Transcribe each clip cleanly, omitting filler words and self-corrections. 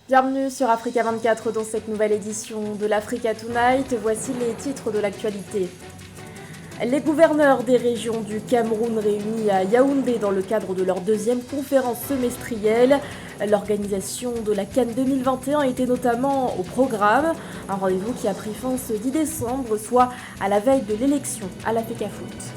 Bienvenue sur Africa 24 dans cette nouvelle édition de l'Africa Tonight. Voici les titres de l'actualité. Les gouverneurs des régions du Cameroun réunis à Yaoundé dans le cadre de leur deuxième conférence semestrielle. L'organisation de la CAN 2021 était notamment au programme. Un rendez-vous qui a pris fin ce 10 décembre, soit à la veille de l'élection à la FECAFOOT.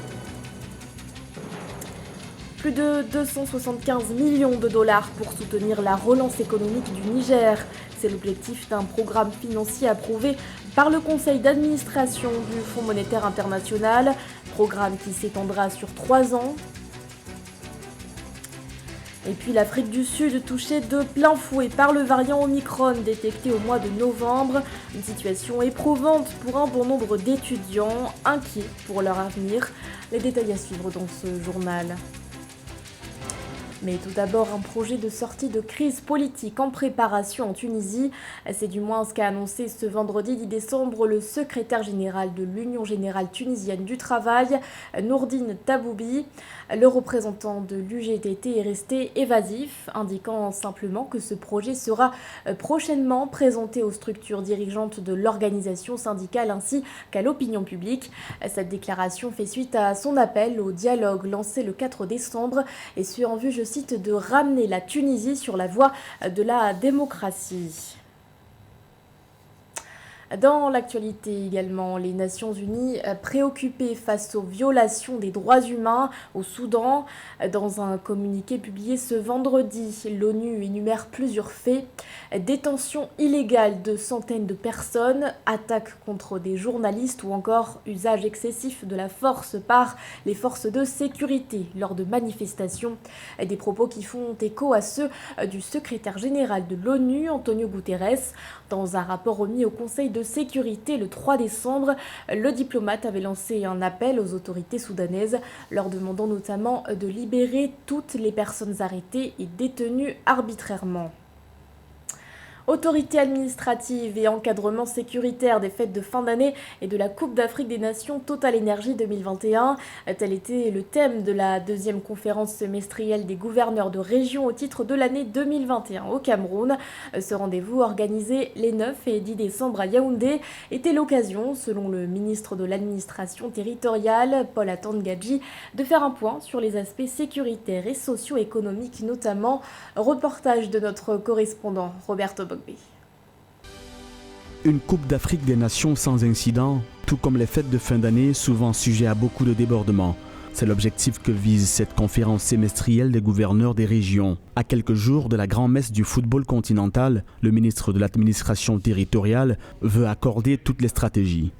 Plus de 275 millions de dollars pour soutenir la relance économique du Niger. C'est l'objectif d'un programme financier approuvé par le conseil d'administration du Fonds monétaire international. Programme qui s'étendra sur 3 ans. Et puis l'Afrique du Sud touchée de plein fouet par le variant Omicron détecté au mois de novembre. Une situation éprouvante pour un bon nombre d'étudiants, inquiets pour leur avenir. Les détails à suivre dans ce journal. Mais tout d'abord, un projet de sortie de crise politique en préparation en Tunisie. C'est du moins ce qu'a annoncé ce vendredi 10 décembre le secrétaire général de l'Union générale tunisienne du travail, Nourdine Taboubi. Le représentant de l'UGTT est resté évasif, indiquant simplement que ce projet sera prochainement présenté aux structures dirigeantes de l'organisation syndicale ainsi qu'à l'opinion publique. Cette déclaration fait suite à son appel au dialogue lancé le 4 décembre et ce en vue, je cite, de ramener la Tunisie sur la voie de la démocratie. Dans l'actualité également, les Nations Unies préoccupées face aux violations des droits humains au Soudan. Dans un communiqué publié ce vendredi, l'ONU énumère plusieurs faits. Détention illégale de centaines de personnes, attaques contre des journalistes ou encore usage excessif de la force par les forces de sécurité lors de manifestations. Des propos qui font écho à ceux du secrétaire général de l'ONU, Antonio Guterres. Dans un rapport remis au Conseil de sécurité le 3 décembre, le diplomate avait lancé un appel aux autorités soudanaises, leur demandant notamment de libérer toutes les personnes arrêtées et détenues arbitrairement. Autorité administrative et encadrement sécuritaire des fêtes de fin d'année et de la Coupe d'Afrique des Nations Total Energy 2021. Tel était le thème de la deuxième conférence semestrielle des gouverneurs de région au titre de l'année 2021 au Cameroun. Ce rendez-vous organisé les 9 et 10 décembre à Yaoundé était l'occasion, selon le ministre de l'administration territoriale, Paul Atanga-Gadji, de faire un point sur les aspects sécuritaires et socio-économiques notamment. Reportage de notre correspondant Roberto Bogbe. Une Coupe d'Afrique des Nations sans incident, tout comme les fêtes de fin d'année, souvent sujet à beaucoup de débordements. C'est l'objectif que vise cette conférence semestrielle des gouverneurs des régions. À quelques jours de la grand-messe du football continental, le ministre de l'administration territoriale veut accorder toutes les stratégies.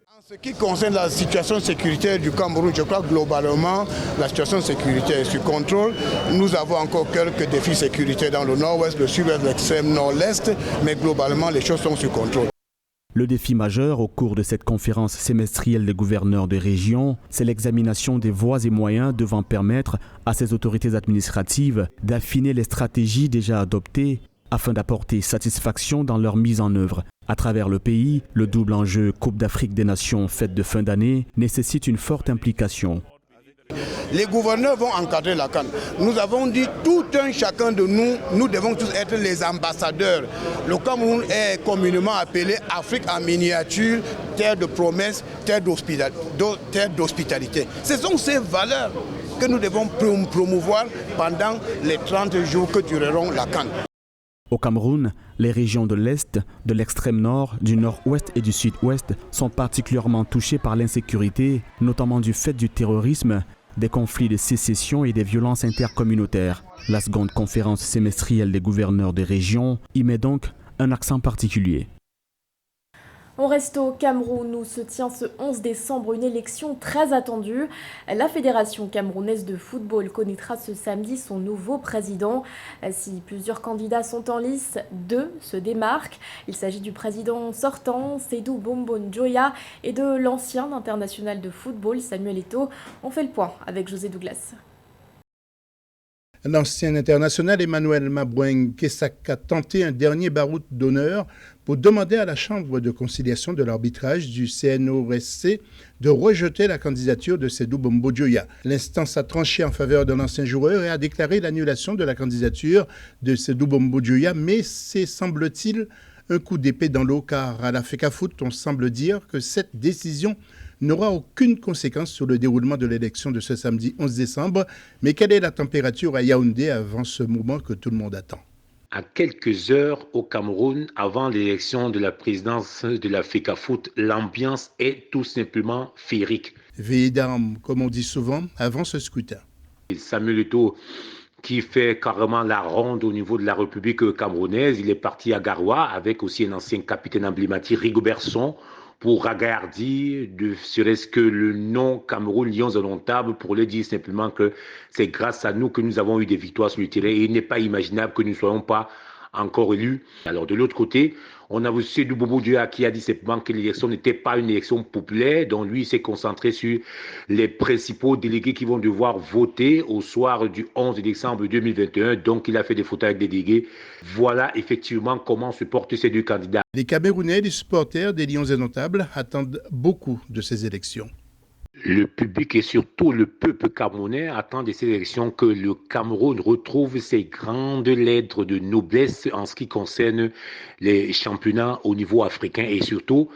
En ce qui concerne la situation sécuritaire du Cameroun, je crois que globalement, la situation sécuritaire est sous contrôle. Nous avons encore quelques défis sécuritaires dans le nord-ouest, le sud-ouest, l'extrême nord-est, mais globalement, les choses sont sous contrôle. Le défi majeur au cours de cette conférence semestrielle des gouverneurs de région, c'est l'examination des voies et moyens devant permettre à ces autorités administratives d'affiner les stratégies déjà adoptées afin d'apporter satisfaction dans leur mise en œuvre. À travers le pays, le double enjeu Coupe d'Afrique des Nations fête de fin d'année nécessite une forte implication. Les gouverneurs vont encadrer la CAN. Nous avons dit, tout un chacun de nous, nous devons tous être les ambassadeurs. Le Cameroun est communément appelé Afrique en miniature, terre de promesses, terre d'hospitalité. Ce sont ces valeurs que nous devons promouvoir pendant les 30 jours que dureront la CAN. Au Cameroun, les régions de l'Est, de l'extrême nord, du nord-ouest et du sud-ouest sont particulièrement touchées par l'insécurité, notamment du fait du terrorisme, des conflits de sécession et des violences intercommunautaires. La seconde conférence semestrielle des gouverneurs des régions y met donc un accent particulier. On reste au Cameroun où se tient ce 11 décembre une élection très attendue. La Fédération camerounaise de football connaîtra ce samedi son nouveau président. Si plusieurs candidats sont en lice, 2 se démarquent. Il s'agit du président sortant, Seydou Bombon Joya, et de l'ancien international de football, Samuel Eto'o. On fait le point avec José Douglas. L'ancien international Emmanuel Maboueng Kesak a tenté un dernier baroud d'honneur pour demander à la Chambre de conciliation de l'arbitrage du CNOSC de rejeter la candidature de Seydou Bombodjoya. L'instance a tranché en faveur de l'ancien joueur et a déclaré l'annulation de la candidature de Seydou Bombodjoya, mais c'est, semble-t-il, un coup d'épée dans l'eau, car à la FECAFOOT, on semble dire que cette décision n'aura aucune conséquence sur le déroulement de l'élection de ce samedi 11 décembre. Mais quelle est la température à Yaoundé avant ce moment que tout le monde attend? À quelques heures au Cameroun, avant l'élection de la présidence de la FECAFOOT, l'ambiance est tout simplement féerique. Veillée d'armes, comme on dit souvent, avant ce scrutin. Samuel Eto'o, qui fait carrément la ronde au niveau de la République camerounaise, il est parti à Garoua avec aussi un ancien capitaine emblématique, Rigobert Song, pour ragardir, de serait-ce que le nom Cameroun Lions indomptables, pour le dire simplement que c'est grâce à nous que nous avons eu des victoires sur le terrain et il n'est pas imaginable que nous ne soyons pas encore élus. Alors de l'autre côté, on a aussi Seydou Bombodjoya qui a dit simplement que l'élection n'était pas une élection populaire, donc lui il s'est concentré sur les principaux délégués qui vont devoir voter au soir du 11 décembre 2021, donc il a fait des photos avec des délégués. Voilà effectivement comment se portent ces deux candidats. Les Camerounais, les supporters des Lions indomptables attendent beaucoup de ces élections. Le public et surtout le peuple camerounais attend de ces élections que le Cameroun retrouve ses grandes lettres de noblesse en ce qui concerne les championnats au niveau africain et surtout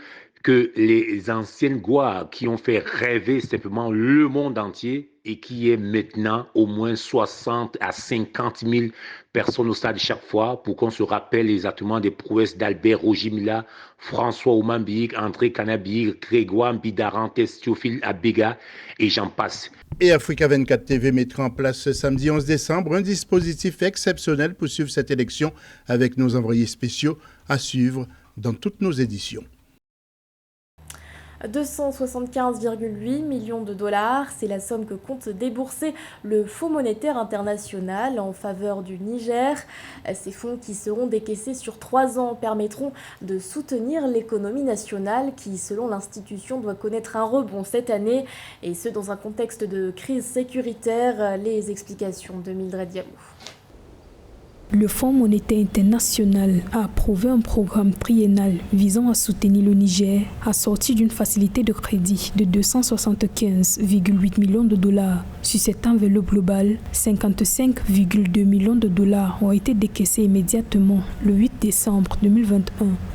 que les anciennes gloires qui ont fait rêver simplement le monde entier et qui est maintenant au moins 60 à 50 000 personnes au stade chaque fois pour qu'on se rappelle exactement des prouesses d'Albert Rogimila, François Oumambik, André Canabir, Grégoire Mbidaran, Théophile Abega et j'en passe. Et Africa 24 TV mettra en place ce samedi 11 décembre un dispositif exceptionnel pour suivre cette élection avec nos envoyés spéciaux à suivre dans toutes nos éditions. 275,8 millions de dollars, c'est la somme que compte débourser le Fonds monétaire international en faveur du Niger. Ces fonds qui seront décaissés sur 3 ans permettront de soutenir l'économie nationale qui, selon l'institution, doit connaître un rebond cette année et ce dans un contexte de crise sécuritaire. Les explications de Mildred Diallo. Le Fonds monétaire international a approuvé un programme triennal visant à soutenir le Niger, assorti d'une facilité de crédit de 275,8 millions de dollars. Sur cette enveloppe globale, 55,2 millions de dollars ont été décaissés immédiatement le 8 décembre 2021.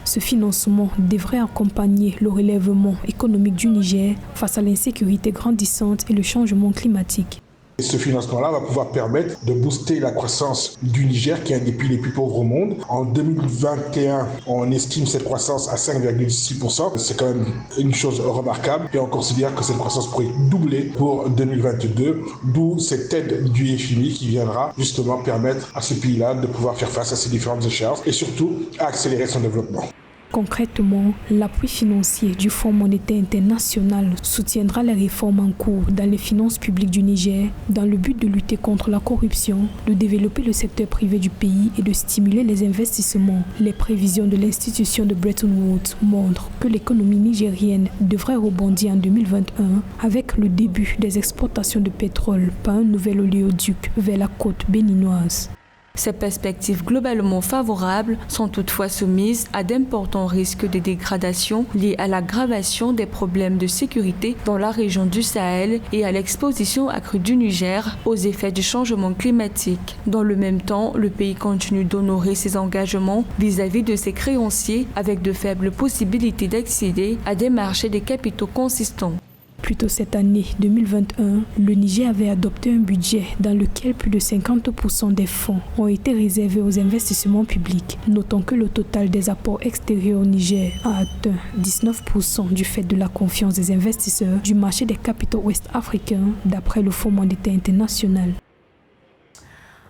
Ce financement devrait accompagner le relèvement économique du Niger face à l'insécurité grandissante et le changement climatique. Ce financement-là va pouvoir permettre de booster la croissance du Niger, qui est un des pays les plus pauvres au monde. En 2021, on estime cette croissance à 5,6%. C'est quand même une chose remarquable. Et on considère que cette croissance pourrait doubler pour 2022, d'où cette aide du FMI qui viendra justement permettre à ce pays-là de pouvoir faire face à ces différentes échéances et surtout à accélérer son développement. Concrètement, l'appui financier du Fonds monétaire international soutiendra les réformes en cours dans les finances publiques du Niger dans le but de lutter contre la corruption, de développer le secteur privé du pays et de stimuler les investissements. Les prévisions de l'institution de Bretton Woods montrent que l'économie nigérienne devrait rebondir en 2021 avec le début des exportations de pétrole par un nouvel oléoduc vers la côte béninoise. Ces perspectives globalement favorables sont toutefois soumises à d'importants risques de dégradation liés à l'aggravation des problèmes de sécurité dans la région du Sahel et à l'exposition accrue du Niger aux effets du changement climatique. Dans le même temps, le pays continue d'honorer ses engagements vis-à-vis de ses créanciers avec de faibles possibilités d'accéder à des marchés des capitaux consistants. Plus tôt cette année 2021, le Niger avait adopté un budget dans lequel plus de 50% des fonds ont été réservés aux investissements publics. Notons que le total des apports extérieurs au Niger a atteint 19% du fait de la confiance des investisseurs du marché des capitaux ouest-africains, d'après le Fonds monétaire international.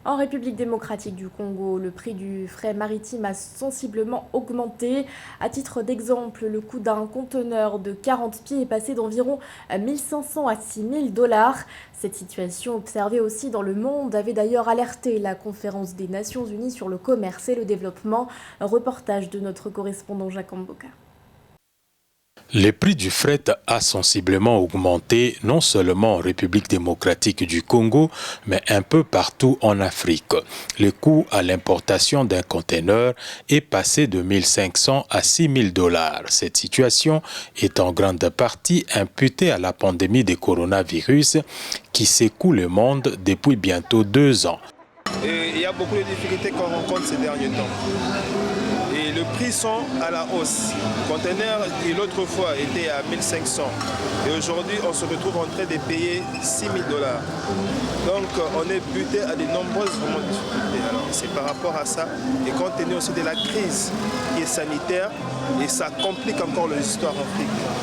En République démocratique du Congo, le prix du fret maritime a sensiblement augmenté. À titre d'exemple, le coût d'un conteneur de 40 pieds est passé d'environ 1 500 à 6 000 dollars. Cette situation observée aussi dans le monde avait d'ailleurs alerté la conférence des Nations Unies sur le commerce et le développement. Un reportage de notre correspondant Jacques Mboka. Le prix du fret a sensiblement augmenté non seulement en République démocratique du Congo, mais un peu partout en Afrique. Le coût à l'importation d'un conteneur est passé de 1 500 à 6 000 $. Cette situation est en grande partie imputée à la pandémie de coronavirus qui secoue le monde depuis bientôt 2 ans. Et il y a beaucoup de difficultés qu'on rencontre ces derniers temps. Et les prix sont à la hausse. Le conteneur qui l'autre fois était à 1 500 et aujourd'hui on se retrouve en train de payer 6 000 $. Donc on est buté à de nombreuses difficultés. Alors c'est par rapport à ça et compte tenu aussi de la crise qui est sanitaire et ça complique encore l'histoire en Afrique.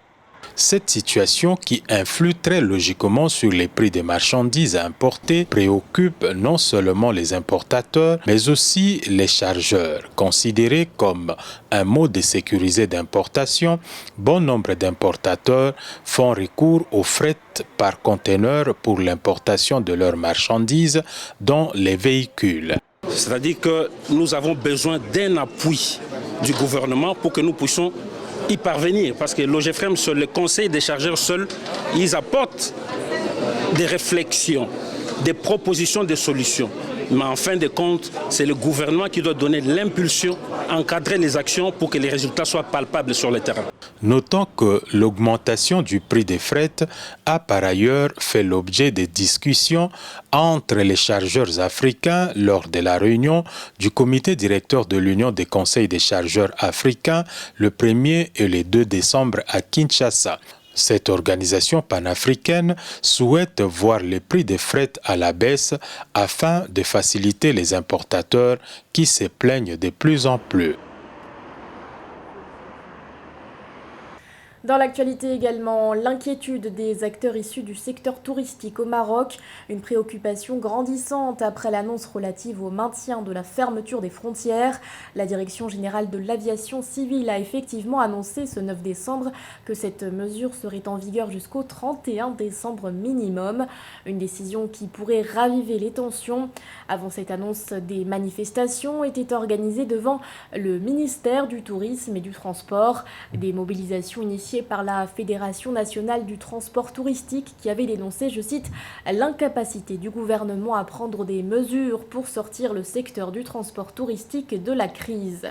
Cette situation qui influe très logiquement sur les prix des marchandises importées préoccupe non seulement les importateurs, mais aussi les chargeurs. Considérés comme un mode sécurisé d'importation, bon nombre d'importateurs font recours au fret par conteneur pour l'importation de leurs marchandises dans les véhicules. C'est-à-dire que nous avons besoin d'un appui du gouvernement pour que nous puissions y parvenir, parce que l'OGFREM, seul le conseil des chargeurs seuls, ils apportent des réflexions, des propositions de solutions. Mais en fin de compte, c'est le gouvernement qui doit donner l'impulsion, encadrer les actions pour que les résultats soient palpables sur le terrain. Notons que l'augmentation du prix des fret a par ailleurs fait l'objet de discussions entre les chargeurs africains lors de la réunion du comité directeur de l'Union des conseils des chargeurs africains le 1er et le 2 décembre à Kinshasa. Cette organisation panafricaine souhaite voir les prix des fret à la baisse afin de faciliter les importateurs qui se plaignent de plus en plus. Dans l'actualité également, l'inquiétude des acteurs issus du secteur touristique au Maroc, une préoccupation grandissante après l'annonce relative au maintien de la fermeture des frontières. La Direction générale de l'aviation civile a effectivement annoncé ce 9 décembre que cette mesure serait en vigueur jusqu'au 31 décembre minimum. Une décision qui pourrait raviver les tensions. Avant cette annonce, des manifestations étaient organisées devant le ministère du Tourisme et du Transport. Des mobilisations initiées par la Fédération nationale du transport touristique qui avait dénoncé, je cite, l'incapacité du gouvernement à prendre des mesures pour sortir le secteur du transport touristique de la crise.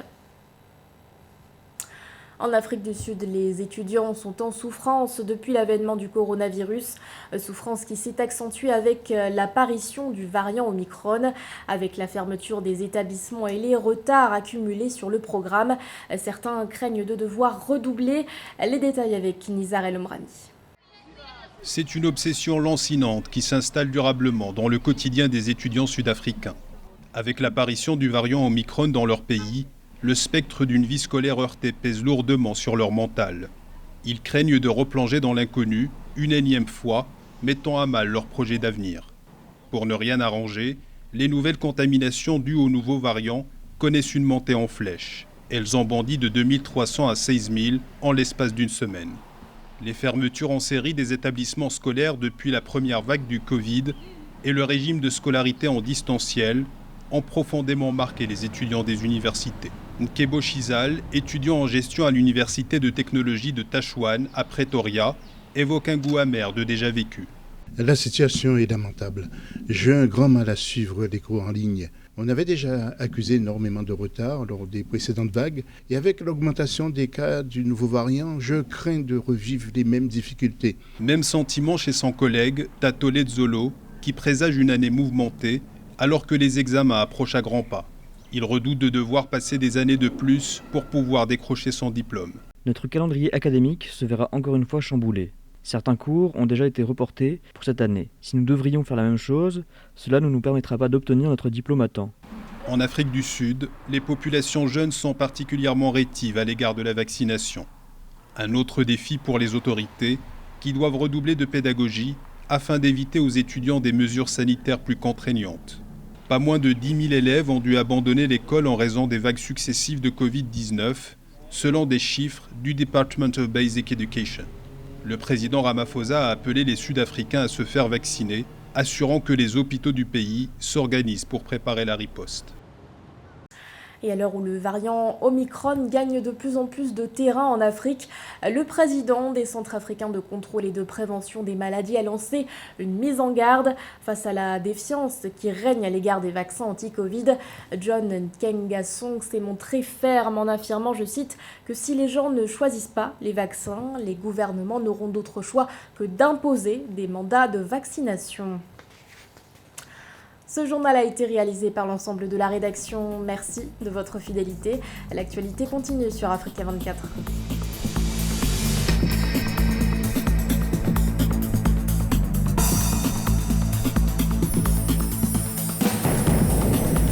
En Afrique du Sud, les étudiants sont en souffrance depuis l'avènement du coronavirus, souffrance qui s'est accentuée avec l'apparition du variant Omicron, avec la fermeture des établissements et les retards accumulés sur le programme. Certains craignent de devoir redoubler. Les détails avec Nizar El Omrani. C'est une obsession lancinante qui s'installe durablement dans le quotidien des étudiants sud-africains. Avec l'apparition du variant Omicron dans leur pays, le spectre d'une vie scolaire heurtée pèse lourdement sur leur mental. Ils craignent de replonger dans l'inconnu, une énième fois, mettant à mal leur projet d'avenir. Pour ne rien arranger, les nouvelles contaminations dues au nouveau variant connaissent une montée en flèche. Elles ont bondi de 2300 à 16 000 en l'espace d'une semaine. Les fermetures en série des établissements scolaires depuis la première vague du Covid et le régime de scolarité en distanciel ont profondément marqué les étudiants des universités. Nkebo Chizal, étudiant en gestion à l'université de technologie de Tachuan à Pretoria, évoque un goût amer de déjà vécu. La situation est lamentable. J'ai un grand mal à suivre les cours en ligne. On avait déjà accusé énormément de retard lors des précédentes vagues et avec l'augmentation des cas du nouveau variant, je crains de revivre les mêmes difficultés. Même sentiment chez son collègue Tato Lezolo, qui présage une année mouvementée alors que les examens approchent à grands pas. Il redoute de devoir passer des années de plus pour pouvoir décrocher son diplôme. Notre calendrier académique se verra encore une fois chamboulé. Certains cours ont déjà été reportés pour cette année. Si nous devrions faire la même chose, cela ne nous permettra pas d'obtenir notre diplôme à temps. En Afrique du Sud, les populations jeunes sont particulièrement rétives à l'égard de la vaccination. Un autre défi pour les autorités, qui doivent redoubler de pédagogie afin d'éviter aux étudiants des mesures sanitaires plus contraignantes. Pas moins de 10 000 élèves ont dû abandonner l'école en raison des vagues successives de Covid-19, selon des chiffres du Department of Basic Education. Le président Ramaphosa a appelé les Sud-Africains à se faire vacciner, assurant que les hôpitaux du pays s'organisent pour préparer la riposte. Et à l'heure où le variant Omicron gagne de plus en plus de terrain en Afrique, le président des Centres africains de contrôle et de prévention des maladies a lancé une mise en garde face à la défiance qui règne à l'égard des vaccins anti-Covid. John Nkengasong s'est montré ferme en affirmant, je cite, que si les gens ne choisissent pas les vaccins, les gouvernements n'auront d'autre choix que d'imposer des mandats de vaccination. Ce journal a été réalisé par l'ensemble de la rédaction. Merci de votre fidélité. L'actualité continue sur Africa 24.